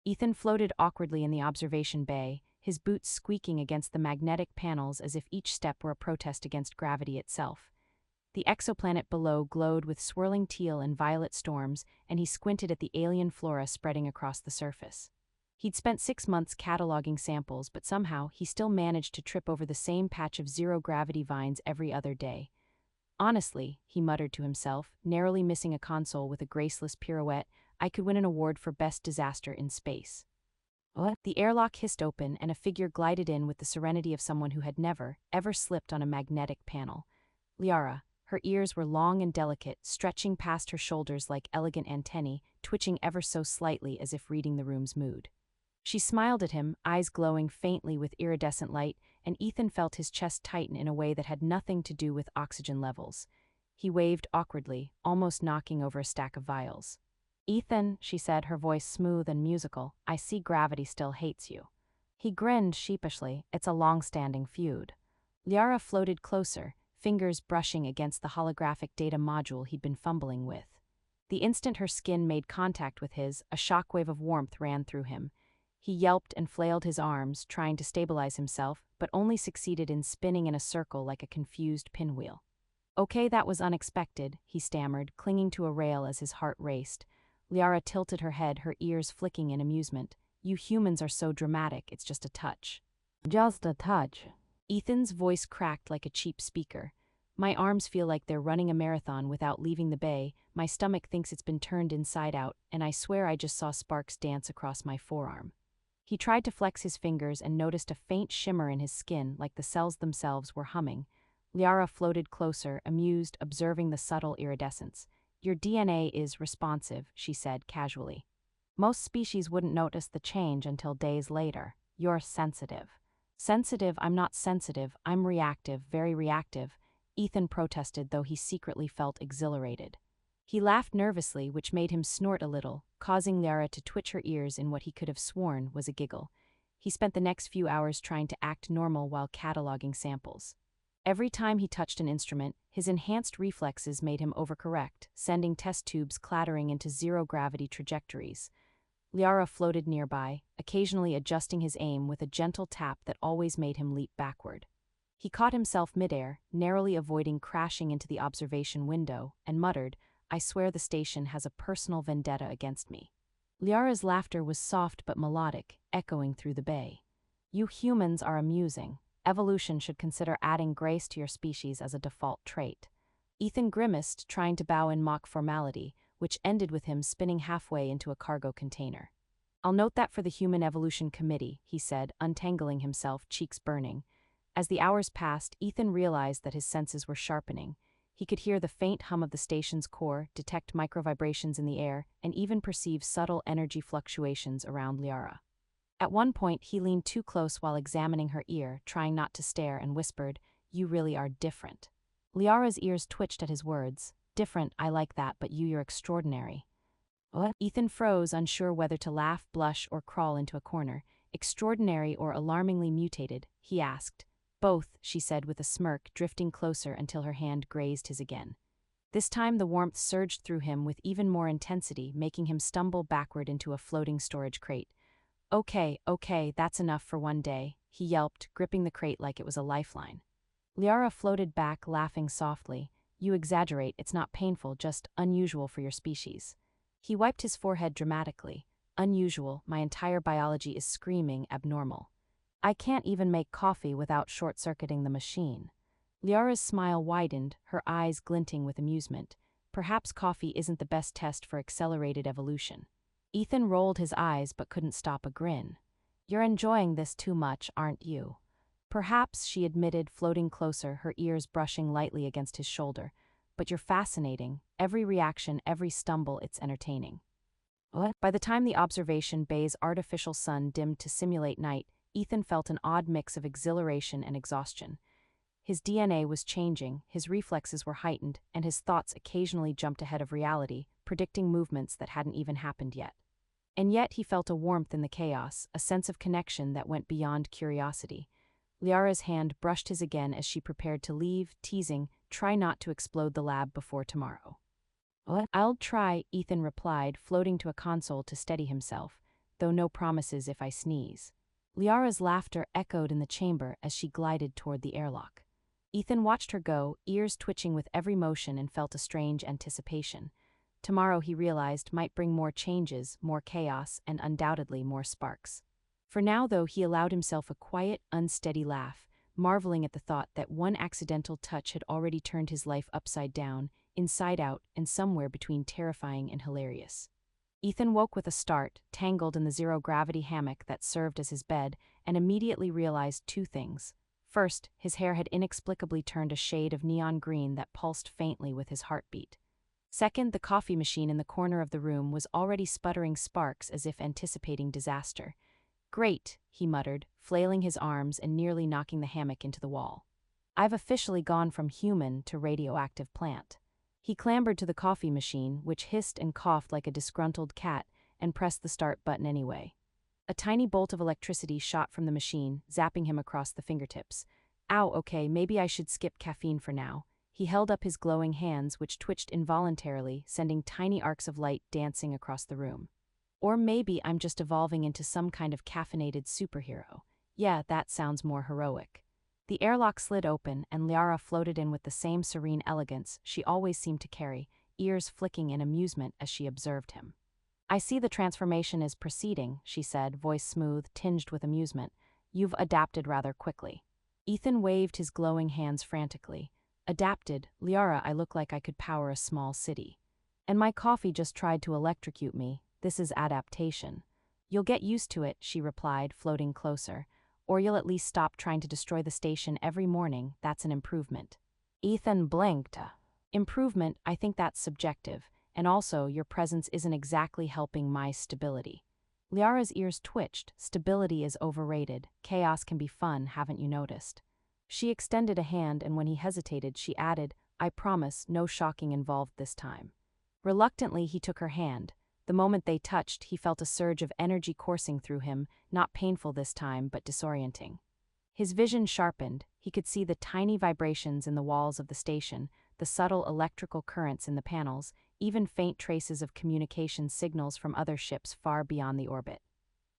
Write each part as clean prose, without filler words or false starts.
Ethan floated awkwardly in the observation bay, his boots squeaking against the magnetic panels as if each step were a protest against gravity itself. The exoplanet below glowed with swirling teal and violet storms, and he squinted at the alien flora spreading across the surface. He'd spent 6 months cataloging samples, but somehow he still managed to trip over the same patch of zero-gravity vines every other day. Honestly, he muttered to himself, narrowly missing a console with a graceless pirouette, I could win an award for best disaster in space. What? The airlock hissed open and a figure glided in with the serenity of someone who had never, ever slipped on a magnetic panel. Liara. Her ears were long and delicate, stretching past her shoulders like elegant antennae, twitching ever so slightly as if reading the room's mood. She smiled at him, eyes glowing faintly with iridescent light, and Ethan felt his chest tighten in a way that had nothing to do with oxygen levels. He waved awkwardly, almost knocking over a stack of vials. Ethan, she said, her voice smooth and musical, I see gravity still hates you. He grinned sheepishly, it's a long-standing feud. Liara floated closer, fingers brushing against the holographic data module he'd been fumbling with. The instant her skin made contact with his, a shockwave of warmth ran through him. He yelped and flailed his arms, trying to stabilize himself, but only succeeded in spinning in a circle like a confused pinwheel. Okay, that was unexpected, he stammered, clinging to a rail as his heart raced. Liara tilted her head, her ears flicking in amusement. You humans are so dramatic, it's just a touch. Just a touch. Ethan's voice cracked like a cheap speaker. My arms feel like they're running a marathon without leaving the bay, my stomach thinks it's been turned inside out, and I swear I just saw sparks dance across my forearm. He tried to flex his fingers and noticed a faint shimmer in his skin, like the cells themselves were humming. Liara floated closer, amused, observing the subtle iridescence. Your DNA is responsive, she said casually. Most species wouldn't notice the change until days later. You're sensitive. Sensitive? I'm not sensitive, I'm reactive, very reactive, Ethan protested, though he secretly felt exhilarated. He laughed nervously, which made him snort a little, causing Liara to twitch her ears in what he could have sworn was a giggle. He spent the next few hours trying to act normal while cataloging samples. Every time he touched an instrument, his enhanced reflexes made him overcorrect, sending test tubes clattering into zero-gravity trajectories. Liara floated nearby, occasionally adjusting his aim with a gentle tap that always made him leap backward. He caught himself midair, narrowly avoiding crashing into the observation window, and muttered, I swear the station has a personal vendetta against me. Liara's laughter was soft but melodic, echoing through the bay. You humans are amusing. Evolution should consider adding grace to your species as a default trait. Ethan grimaced, trying to bow in mock formality, which ended with him spinning halfway into a cargo container. I'll note that for the Human Evolution Committee, he said, untangling himself, cheeks burning. As the hours passed, Ethan realized that his senses were sharpening. He could hear the faint hum of the station's core, detect microvibrations in the air, and even perceive subtle energy fluctuations around Liara. At one point, he leaned too close while examining her ear, trying not to stare, and whispered, You really are different. Liara's ears twitched at his words. Different, I like that, but you're extraordinary. What? Ethan froze, unsure whether to laugh, blush, or crawl into a corner. Extraordinary or alarmingly mutated, he asked. Both, she said with a smirk, drifting closer until her hand grazed his again. This time the warmth surged through him with even more intensity, making him stumble backward into a floating storage crate. Okay, that's enough for one day, he yelped, gripping the crate like it was a lifeline. Liara floated back, laughing softly. You exaggerate, it's not painful, just unusual for your species. He wiped his forehead dramatically. Unusual, my entire biology is screaming abnormal. I can't even make coffee without short-circuiting the machine. Liara's smile widened, her eyes glinting with amusement. Perhaps coffee isn't the best test for accelerated evolution. Ethan rolled his eyes but couldn't stop a grin. You're enjoying this too much, aren't you? Perhaps, she admitted, floating closer, her ears brushing lightly against his shoulder. But you're fascinating. Every reaction, every stumble, it's entertaining. What? By the time the observation bay's artificial sun dimmed to simulate night, Ethan felt an odd mix of exhilaration and exhaustion. His DNA was changing, his reflexes were heightened, and his thoughts occasionally jumped ahead of reality, predicting movements that hadn't even happened yet. And yet he felt a warmth in the chaos, a sense of connection that went beyond curiosity. Liara's hand brushed his again as she prepared to leave, teasing, try not to explode the lab before tomorrow. What? I'll try, Ethan replied, floating to a console to steady himself. though no promises if I sneeze. Liara's laughter echoed in the chamber as she glided toward the airlock. Ethan watched her go, ears twitching with every motion, and felt a strange anticipation. Tomorrow, he realized, might bring more changes, more chaos, and undoubtedly more sparks. For now, though, he allowed himself a quiet, unsteady laugh, marveling at the thought that one accidental touch had already turned his life upside down, inside out, and somewhere between terrifying and hilarious. Ethan woke with a start, tangled in the zero-gravity hammock that served as his bed, and immediately realized two things. First, his hair had inexplicably turned a shade of neon green that pulsed faintly with his heartbeat. Second, the coffee machine in the corner of the room was already sputtering sparks as if anticipating disaster. "Great," he muttered, flailing his arms and nearly knocking the hammock into the wall. "I've officially gone from human to radioactive plant." He clambered to the coffee machine, which hissed and coughed like a disgruntled cat, and pressed the start button anyway. A tiny bolt of electricity shot from the machine, zapping him across the fingertips. "Ow, okay, maybe I should skip caffeine for now." He held up his glowing hands, which twitched involuntarily, sending tiny arcs of light dancing across the room. "Or maybe I'm just evolving into some kind of caffeinated superhero. Yeah, that sounds more heroic." The airlock slid open, and Liara floated in with the same serene elegance she always seemed to carry, ears flicking in amusement as she observed him. "I see the transformation is proceeding," she said, voice smooth, tinged with amusement. "You've adapted rather quickly." Ethan waved his glowing hands frantically. "Adapted? Liara, I look like I could power a small city. And my coffee just tried to electrocute me. This is adaptation." "You'll get used to it," she replied, floating closer. "Or you'll at least stop trying to destroy the station every morning. That's an improvement." Ethan blinked. "Improvement, I think that's subjective. And also, your presence isn't exactly helping my stability." Liara's ears twitched. "Stability is overrated. Chaos can be fun, haven't you noticed?" She extended a hand, and when he hesitated, she added, "I promise, no shocking involved this time." Reluctantly, he took her hand. The moment they touched, he felt a surge of energy coursing through him, not painful this time, but disorienting. His vision sharpened. He could see the tiny vibrations in the walls of the station, the subtle electrical currents in the panels, even faint traces of communication signals from other ships far beyond the orbit.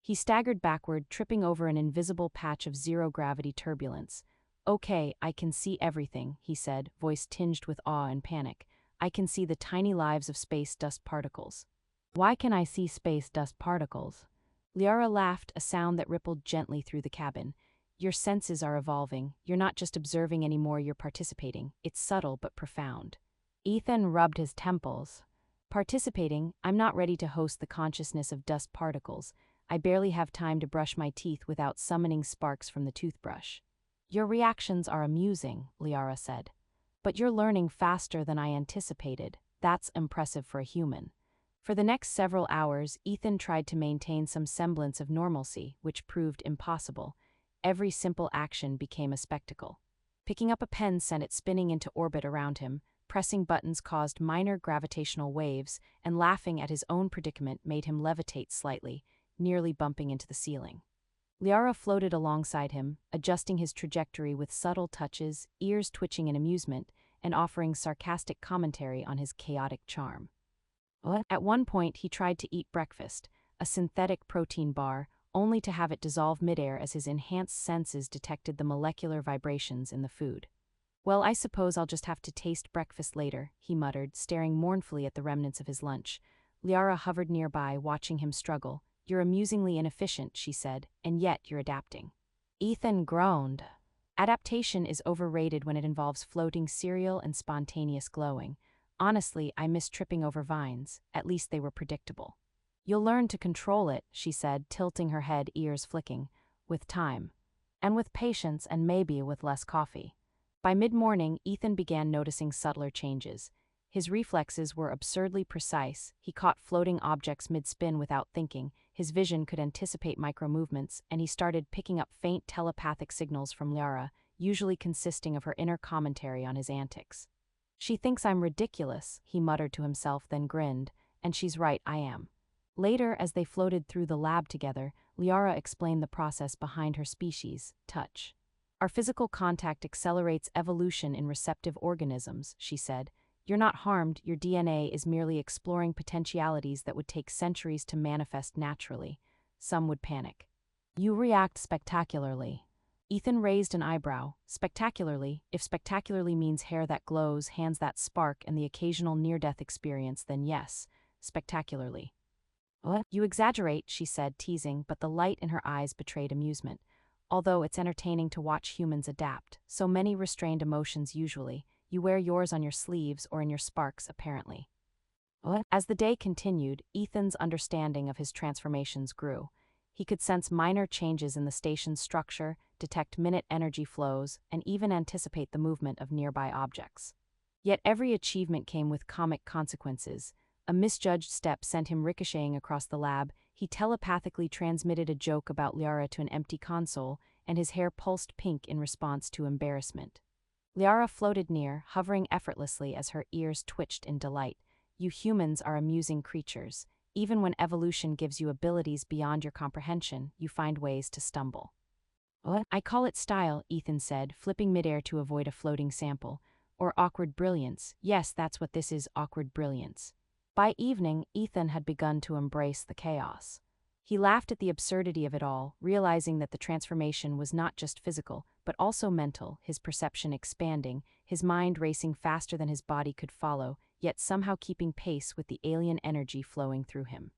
He staggered backward, tripping over an invisible patch of zero-gravity turbulence. "Okay, I can see everything," he said, voice tinged with awe and panic. "I can see the tiny lives of space dust particles." "Why can I see space dust particles?" Liara laughed, a sound that rippled gently through the cabin. "Your senses are evolving. You're not just observing anymore, you're participating. It's subtle but profound." Ethan rubbed his temples. "Participating? I'm not ready to host the consciousness of dust particles. I barely have time to brush my teeth without summoning sparks from the toothbrush." "Your reactions are amusing," Liara said. "But you're learning faster than I anticipated. That's impressive for a human." For the next several hours, Ethan tried to maintain some semblance of normalcy, which proved impossible. Every simple action became a spectacle. Picking up a pen sent it spinning into orbit around him, pressing buttons caused minor gravitational waves, and laughing at his own predicament made him levitate slightly, nearly bumping into the ceiling. Liara floated alongside him, adjusting his trajectory with subtle touches, ears twitching in amusement, and offering sarcastic commentary on his chaotic charm. At one point, he tried to eat breakfast, a synthetic protein bar, only to have it dissolve midair as his enhanced senses detected the molecular vibrations in the food. "Well, I suppose I'll just have to taste breakfast later," he muttered, staring mournfully at the remnants of his lunch. Liara hovered nearby, watching him struggle. "You're amusingly inefficient," she said, "and yet you're adapting." Ethan groaned. "Adaptation is overrated when it involves floating cereal and spontaneous glowing. Honestly, I miss tripping over vines. At least they were predictable." "You'll learn to control it," she said, tilting her head, ears flicking. "With time. And with patience, and maybe with less coffee." By mid-morning, Ethan began noticing subtler changes. His reflexes were absurdly precise. He caught floating objects mid-spin without thinking. His vision could anticipate micro-movements, and he started picking up faint telepathic signals from Liara, usually consisting of her inner commentary on his antics. "She thinks I'm ridiculous," he muttered to himself, then grinned. "And she's right, I am." Later, as they floated through the lab together, Liara explained the process behind her species, touch. "Our physical contact accelerates evolution in receptive organisms," she said. "You're not harmed, your DNA is merely exploring potentialities that would take centuries to manifest naturally. some would panic. You react spectacularly. Ethan raised an eyebrow. Spectacularly? If spectacularly means hair that glows, hands that spark, and the occasional near-death experience, then yes, spectacularly. What? You exaggerate, she said, teasing, but the light in her eyes betrayed amusement. Although it's entertaining to watch humans adapt, so many restrained emotions usually, you wear yours on your sleeves or in your sparks, apparently. What? As the day continued, Ethan's understanding of his transformations grew. He could sense minor changes in the station's structure, detect minute energy flows, and even anticipate the movement of nearby objects. Yet every achievement came with comic consequences. A misjudged step sent him ricocheting across the lab, he telepathically transmitted a joke about Liara to an empty console, and his hair pulsed pink in response to embarrassment. Liara floated near, hovering effortlessly as her ears twitched in delight. You humans are amusing creatures. Even when evolution gives you abilities beyond your comprehension, you find ways to stumble. What? I call it style, Ethan said, flipping midair to avoid a floating sample. Or awkward brilliance. Yes, that's what this is, awkward brilliance. By evening, Ethan had begun to embrace the chaos. He laughed at the absurdity of it all, realizing that the transformation was not just physical, but also mental, his perception expanding, his mind racing faster than his body could follow, yet somehow keeping pace with the alien energy flowing through him.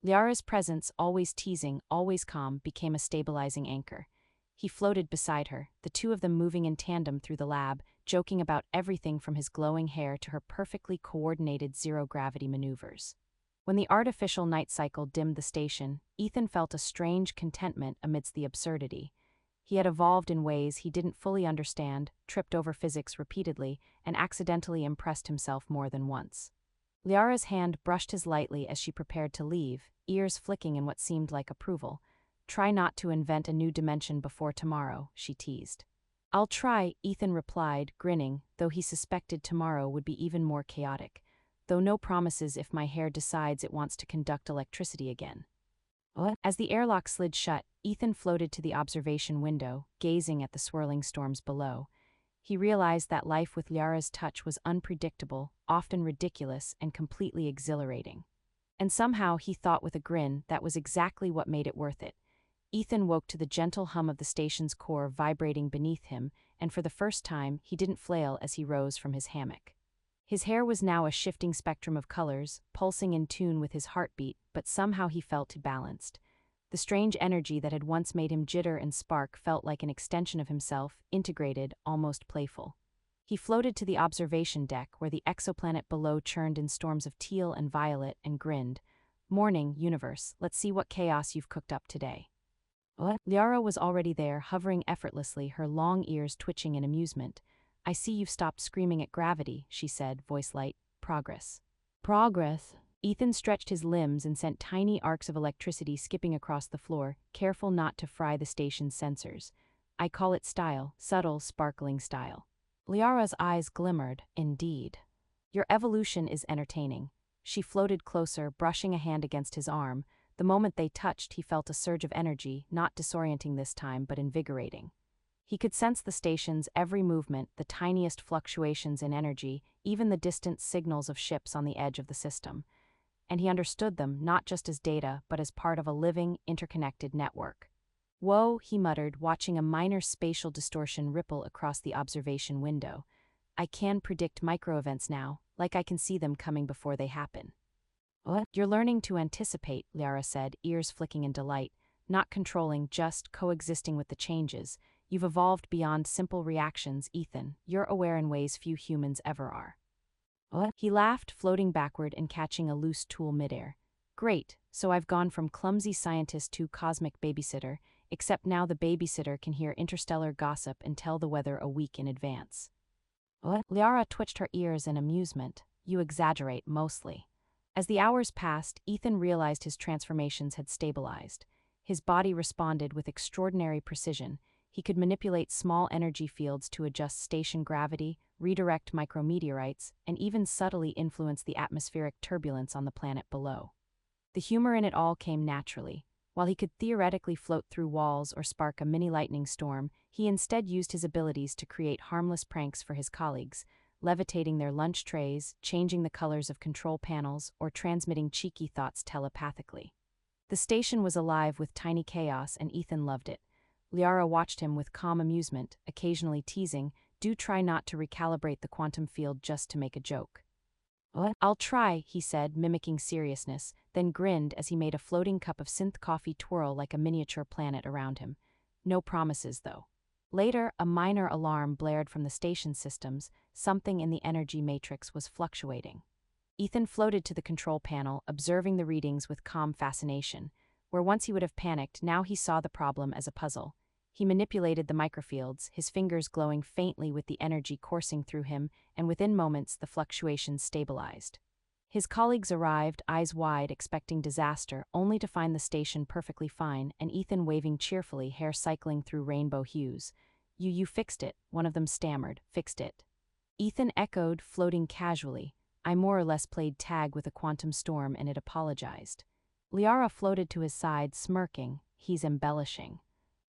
Liara's presence, always teasing, always calm, became a stabilizing anchor. He floated beside her, the two of them moving in tandem through the lab, joking about everything from his glowing hair to her perfectly coordinated zero-gravity maneuvers. When the artificial night cycle dimmed the station, Ethan felt a strange contentment amidst the absurdity. He had evolved in ways he didn't fully understand, tripped over physics repeatedly, and accidentally impressed himself more than once. Liara's hand brushed his lightly as she prepared to leave, ears flicking in what seemed like approval. Try not to invent a new dimension before tomorrow, she teased. I'll try, Ethan replied, grinning, though he suspected tomorrow would be even more chaotic. Though no promises if my hair decides it wants to conduct electricity again. What? As the airlock slid shut, Ethan floated to the observation window, gazing at the swirling storms below. He realized that life with Liara's touch was unpredictable, often ridiculous, and completely exhilarating. And somehow, he thought with a grin, that was exactly what made it worth it. Ethan woke to the gentle hum of the station's core vibrating beneath him, and for the first time, he didn't flail as he rose from his hammock. His hair was now a shifting spectrum of colors, pulsing in tune with his heartbeat, but somehow he felt balanced. The strange energy that had once made him jitter and spark felt like an extension of himself, integrated, almost playful. He floated to the observation deck where the exoplanet below churned in storms of teal and violet and grinned. Morning, universe, let's see what chaos you've cooked up today. What? Liara was already there, hovering effortlessly, her long ears twitching in amusement. I see you've stopped screaming at gravity, she said, voice light. Progress. Progress. Ethan stretched his limbs and sent tiny arcs of electricity skipping across the floor, careful not to fry the station's sensors. I call it style, subtle, sparkling style. Liara's eyes glimmered, indeed. Your evolution is entertaining. She floated closer, brushing a hand against his arm. The moment they touched, he felt a surge of energy, not disorienting this time, but invigorating. He could sense the station's every movement, the tiniest fluctuations in energy, even the distant signals of ships on the edge of the system. And he understood them, not just as data, but as part of a living, interconnected network. Whoa, he muttered, watching a minor spatial distortion ripple across the observation window. I can predict microevents now, like I can see them coming before they happen. What? You're learning to anticipate, Liara said, ears flicking in delight, not controlling, just coexisting with the changes. You've evolved beyond simple reactions, Ethan. You're aware in ways few humans ever are. What? He laughed, floating backward and catching a loose tool midair. Great, so I've gone from clumsy scientist to cosmic babysitter, except now the babysitter can hear interstellar gossip and tell the weather a week in advance. What? Liara twitched her ears in amusement. You exaggerate, mostly. As the hours passed, Ethan realized his transformations had stabilized. His body responded with extraordinary precision. He could manipulate small energy fields to adjust station gravity, redirect micrometeorites, and even subtly influence the atmospheric turbulence on the planet below. The humor in it all came naturally. While he could theoretically float through walls or spark a mini lightning storm, he instead used his abilities to create harmless pranks for his colleagues, levitating their lunch trays, changing the colors of control panels, or transmitting cheeky thoughts telepathically. The station was alive with tiny chaos, and Ethan loved it. Liara watched him with calm amusement, occasionally teasing, "Do try not to recalibrate the quantum field just to make a joke." "What?" "I'll try," he said, mimicking seriousness, then grinned as he made a floating cup of synth coffee twirl like a miniature planet around him. No promises, though. Later, a minor alarm blared from the station systems. Something in the energy matrix was fluctuating. Ethan floated to the control panel, observing the readings with calm fascination. Where once he would have panicked, now he saw the problem as a puzzle. He manipulated the microfields, his fingers glowing faintly with the energy coursing through him, and within moments the fluctuations stabilized. His colleagues arrived, eyes wide, expecting disaster, only to find the station perfectly fine, and Ethan waving cheerfully, hair cycling through rainbow hues. You fixed it," one of them stammered. "Fixed it." Ethan echoed, floating casually. "I more or less played tag with a quantum storm and it apologized." Liara floated to his side, smirking. "He's embellishing."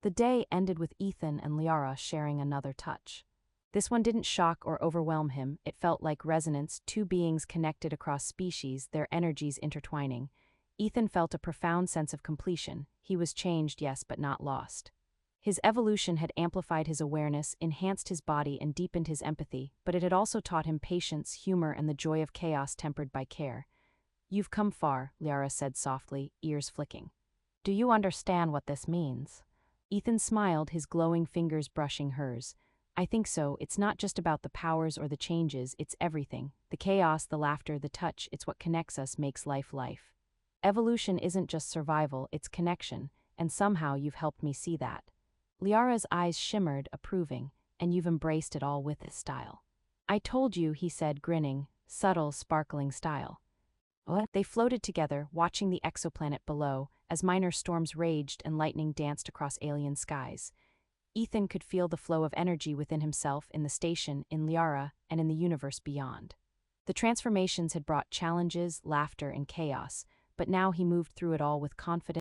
The day ended with Ethan and Liara sharing another touch. This one didn't shock or overwhelm him. It felt like resonance, two beings connected across species, their energies intertwining. Ethan felt a profound sense of completion. He was changed, yes, but not lost. His evolution had amplified his awareness, enhanced his body, and deepened his empathy, but it had also taught him patience, humor, and the joy of chaos tempered by care. "You've come far," Liara said softly, ears flicking. "Do you understand what this means?" Ethan smiled, his glowing fingers brushing hers. "I think so. It's not just about the powers or the changes, it's everything. The chaos, the laughter, the touch, it's what connects us, makes life life. Evolution isn't just survival, it's connection, and somehow you've helped me see that." Liara's eyes shimmered, approving. "And you've embraced it all with this style." "I told you," he said, grinning, subtle, sparkling style. What? They floated together, watching the exoplanet below, as minor storms raged and lightning danced across alien skies. Ethan could feel the flow of energy within himself, in the station, in Liara, and in the universe beyond. The transformations had brought challenges, laughter, and chaos, but now he moved through it all with confidence.